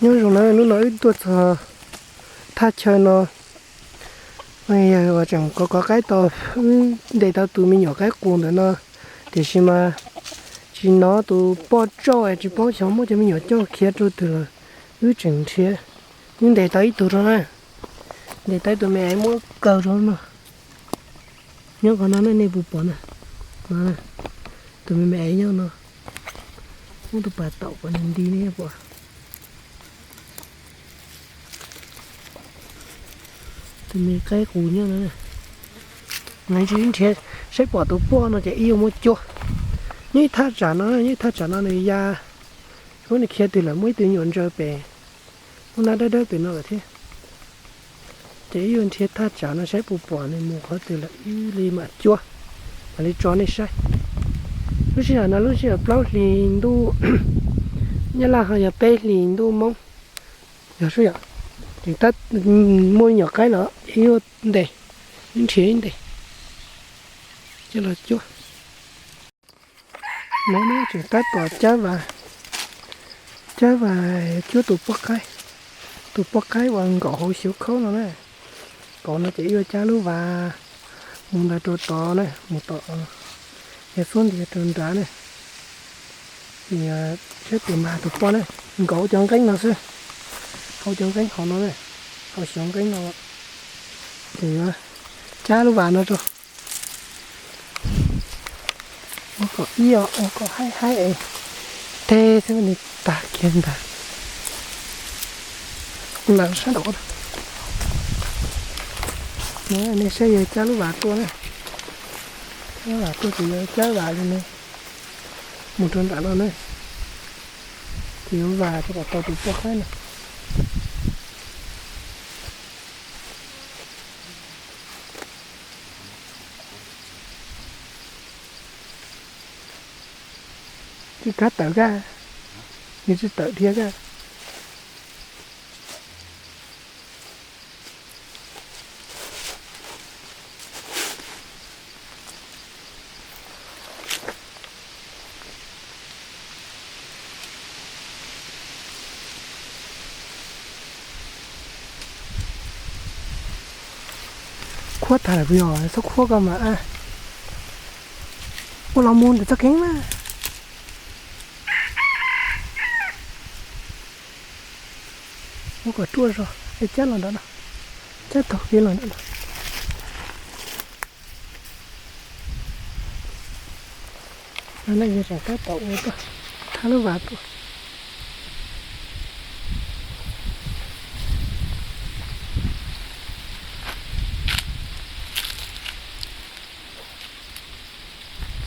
nhưng rồi nó nói tôi thà thà chơi nó bây giờ chẳng có cái to để tao tụi mình nhỏ cái cuồng nữa nó thì xí mà chỉ nó tụi bao trâu chỉ bao cháu mới cho mình nhỏ cho kia cho từ cứ chừng thế nhưng để tới tụi rồi để tới tụi mẹ mua cờ rồi mà nhớ còn nó này bụp bẩn này tụi mẹ nhau nó không tụi bà tàu còn đi nè bỏ tụi mẹ cái củ nhau nữa này ngày chứ thế sẽ bỏ tụi bỏ nó chạy yêu một chỗ như thắt trả nó này ra cái này kia từ là mấy từ nhọn trở về hôm nay đó từ nó là thế chạy yêu thế thắt trả nó sẽ bụp bỏ này một khó từ là yêu li mà chua mà đi cho này sai lúc xưa bao liền đu nhớ là họ giờ bé liền đu mông giờ suy à thì ta mua nhỏ cái nữa yêu đây những chuyện đây chứ là chúa nó chỉ ta bỏ trái và chúa tụt bóc cái bằng gỗ hồi xíu khó nó này còn nó chỉ yêu trái lúa và một là đồ to này một to thì xuống thì trường đá này thì chết tìm mà tụt bóc này gỗ chọn cánh nào xưa hậu chọn cánh họ nó này hậu chọn cánh nó thì trái lúa vàng nó rồi nó có yêu nó có hay ấy thế thế mình ta kiến ta làm sao đó nó này sẽ giờ trái lúa vàng tua này nó là tôi chỉ trái vàng này một trận đạn nó này thì nó vàng cho tao tụt bóc cái này cái cá tở ra như cái tở thiệt ra khuất thả bây giờ sao khuất cơ mà ô lòng môn thì chắc kén mà nó có chua rồi cái chết là đó nào chết thật kia là đó nó này như là cái tàu này cơ thả nó vào cơ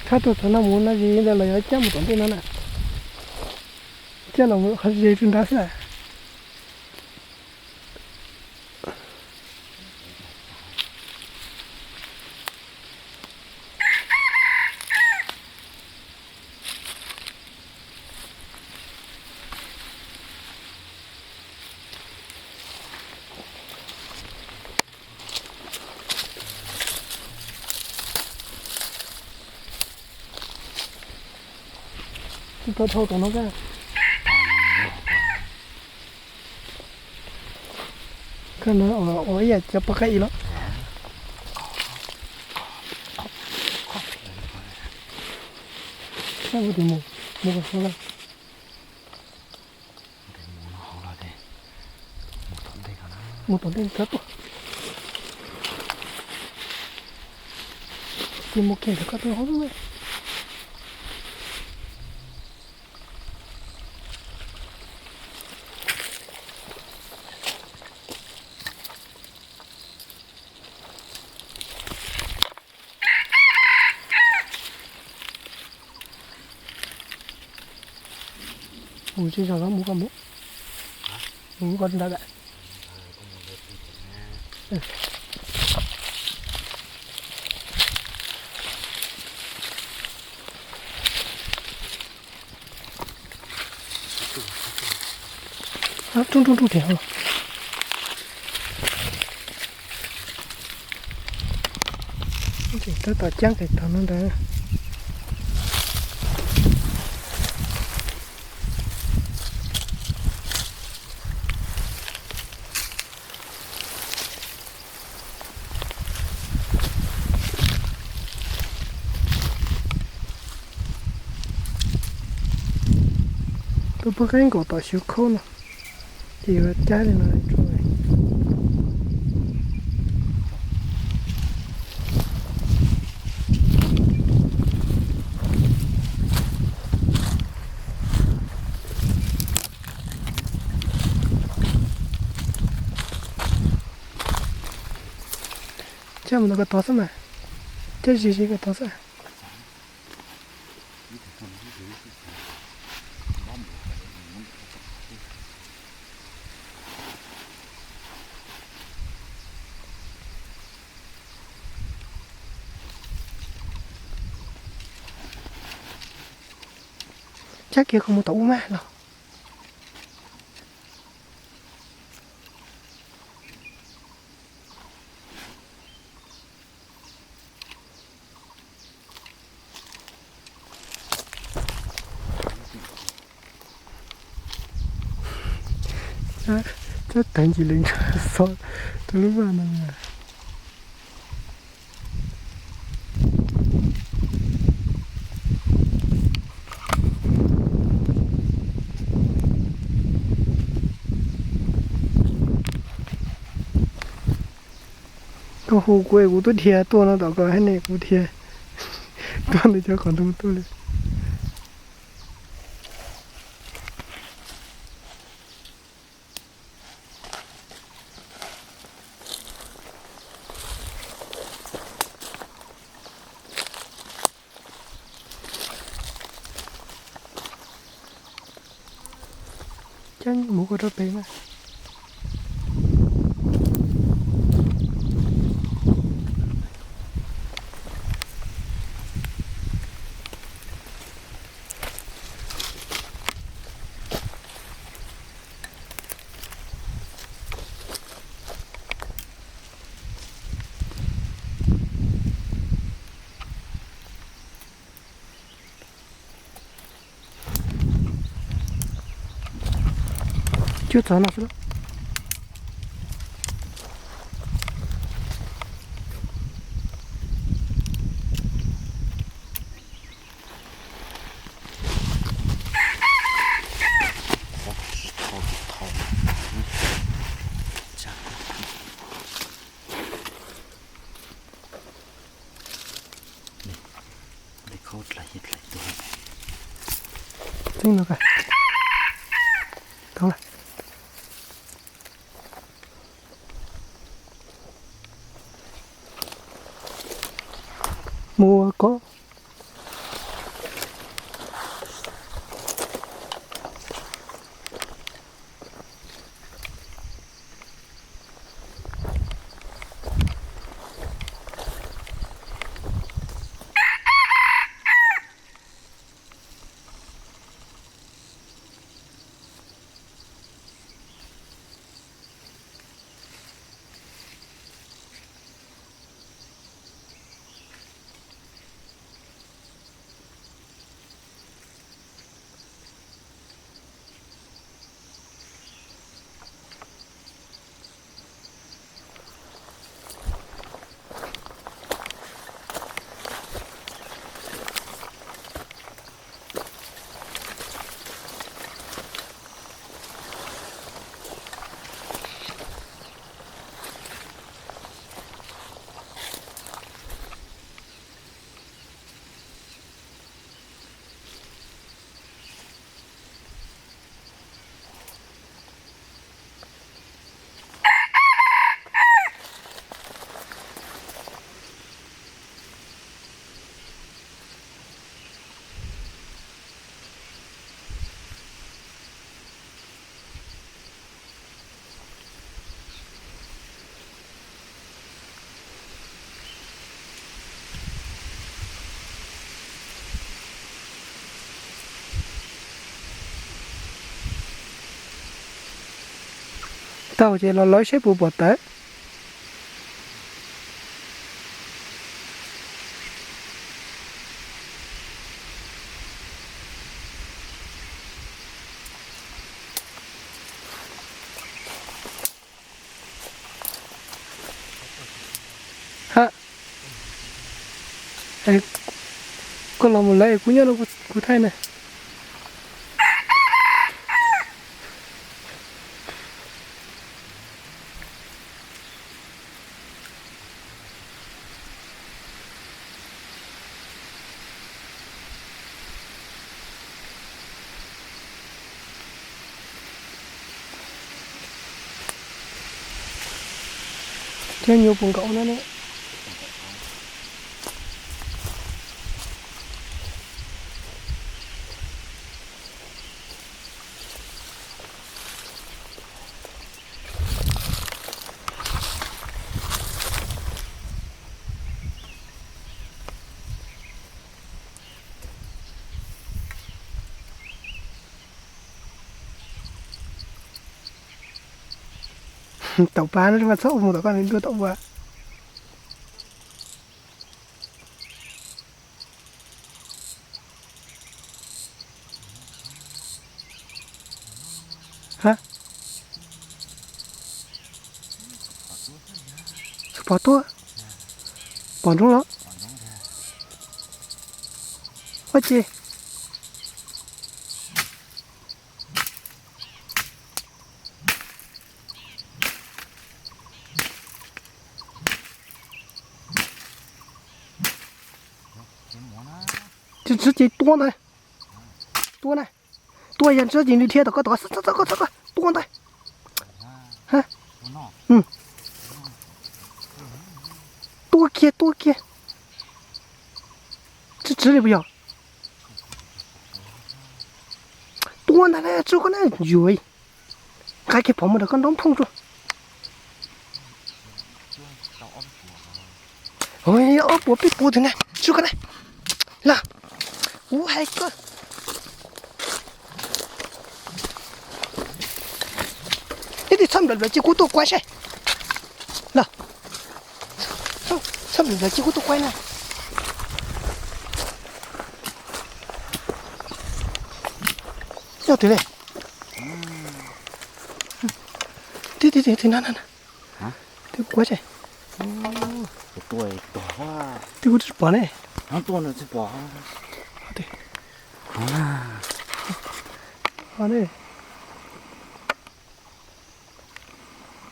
thả tụi nó muốn là gì đây là chết một tuần tin nó nè chết là một cái gì trên đó sẽ tôi thâu tụi nó ra cái nó ở giờ cho bắt cái gì đó sao vậy thì mua cái số là một tuần tiền cất thì một kiện cất tôi không biết ủa chứ sao nó mua con bố mua con đã vậy trung thiệt rồi chỉ tới tờ trắng thì tao nó đã tôi bữa cái cổ tỏ xíu khô nó thì trái này nó rồi chắc mình nó có to sao mà chắc gì cái to sao chắc kia không một tủ mà đâu chắc thành chỉ linh sao tôi lúc nào nè tôi hồ quê của tôi thiệt tôi nó đọc cái này của thiệt tôi này cho còn tôi lên chắc mua cái đó bé mà chưa chọn nào nữa chính là cái thôi mua có tao chỉ là lối xếp bộ bột tới ha có làm một lễ cũng nhớ nó cũng thay này Thế nhiều bông cậu nữa đấy. Tàu ba nó mà sâu một tàu con nên đưa tàu ba. Hả? Bỏ tua. Bỏ trong đó. Ôi chị. Chỉ tua này. Tua này. Tua hiện giờ nhìn đi theo có tua này. Hả? Ừ. Tua kia. Chỉ đi bây giờ. Tua này này, chú con này rồi. Cái phòng mà được con đóng phong rồi. Ôi, bố biết bố thế này, chú con này. Là, hay cơ. Thế thì xăm được là chỉ có tôi quay xe. Là, xăm được là chỉ có tôi quay này. Sao thế này? Thế nào? Hả? Thế quay xe. Tuổi to quá. Thế có bỏ này. Nó to nữa chứ bỏ. Thế. À. Bỏ này.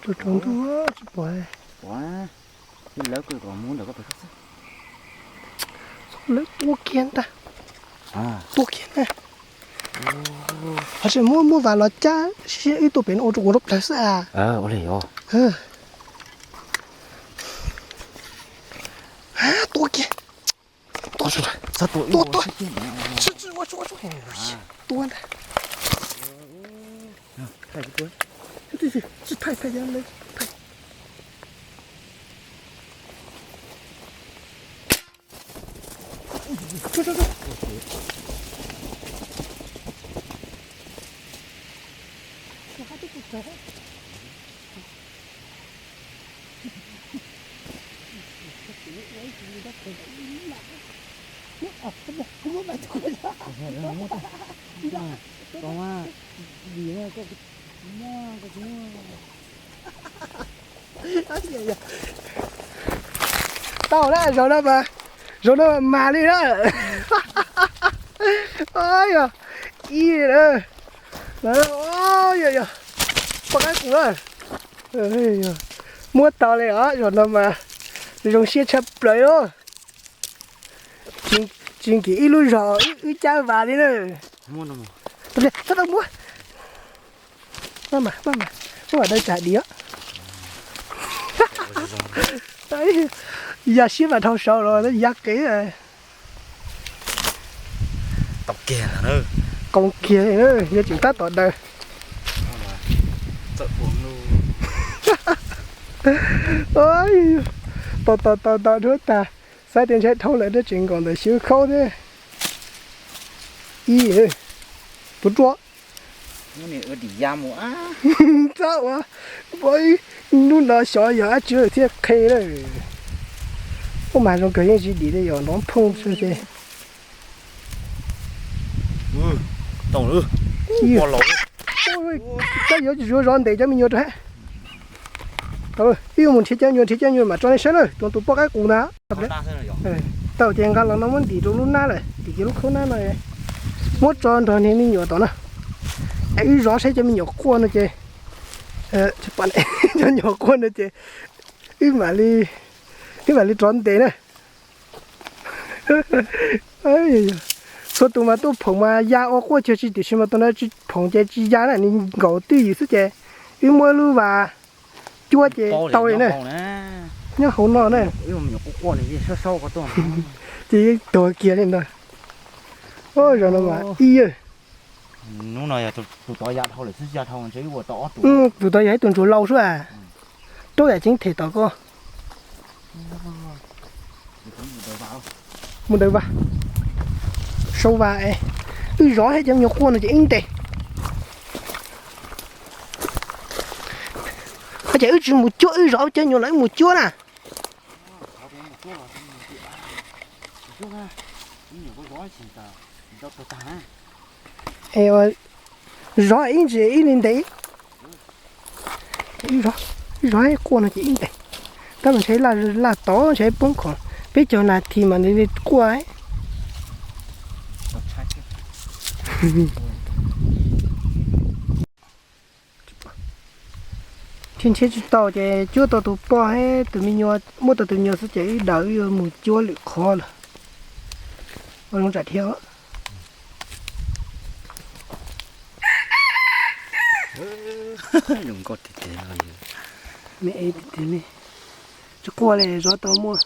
Tôi trốn tôi chứ bỏ này. Bỏ. Cái lớp cứ còn muốn được có phải không? Lớp tua kiên ta. À. Tua kiên này. Họ mua vào là cha sẽ ít tụ biển ô trụ rốc là sao? Ô này ô. Tua kia. Tua rồi. Sao tuổi Tua. Tua này. Thay cái tuổi. Chứ thay ra lên. Thay. Thôi. Tao đã rồi đó mà đi đó. Ôi à, y nữa. Ôi à, bắt cái cũng rồi. Mua tao này rồi nó mà dùng xe chập lại đó. Chính cái ít lúc rồi, ít cha vào đi nữa. Mua đâu mà. Đây, sao đâu mua? Mama, mua ở đây trả đĩa. Đấy, giờ xếp vào thâu sầu rồi, nó giặt kỹ rồi. Tóc kia là nữa. Con kia nữa, giờ chúng ta tọt đời. Sợ buồn luôn. Ôi, tọt nữa ta. Sai tiền chạy thâu lại đó chuyện còn để xíu khâu thế. Y nữa, bút rõ. Cái này ở đi giam quá. Sao à? Bởi nó là sợ giờ chưa thiết khay đấy. Không mà trong cái gì đi đây giờ nó phun sao thế? Tổng nữa. Bỏ lỗi. Ôi, cái giờ chỉ rồi để cho mình nhớ thôi. Thôi, yêu muốn thiết cho nhiều mà cho nên sẽ rồi, tụi bắt cái củ nào. Tao chèn cái là nó muốn đi trong lúc nào rồi, đi cái lúc không nào này. Một tròn rồi nên mình nhớ tao nè. Ấy rõ sẽ cho mình nhớ qua nữa chứ. Chứ bạn cho nhớ qua nữa chứ. Ý mà đi tròn tiền nè. Ấy số tụi mà tôi phồng mà giá ở qua chơi chỉ để xem mà tôi nói chỉ phồng chơi chỉ giá này nên gạo tươi gì chứ chứ. Ý mua luôn và chua chứ tàu này nè. nhá hổ nọ này yêu mình có con này sao sau có to chỉตัวkia lên rồi ôi rồi nó mà y ơi lúc này tụi tao giặt thâu lại sức giặt thâu chứ của tao tụi tao giấy tuần chủ lâu rồi à tôi là chính thể tao có một đời vào sâu vào ấy rõ hết trong nhiều con là chỉ in tệ có chỉ chỉ một chỗ rõ cho nhiều lấy một chỗ nè rõ in chỉ in lên đấy rõ hết con là chỉ in tệ ta mình thấy là to thấy bông còn biết chỗ nào thì mà đi qua ấy thiên chế tàu thì chúa tàu tụ po hay tụi mình nhớ mua tụi nhớ sẽ chỉ đợi một chúa lựu khó là ông không trả theo đừng có thể rồi mẹ thì mẹ cho qua này gió tàu mua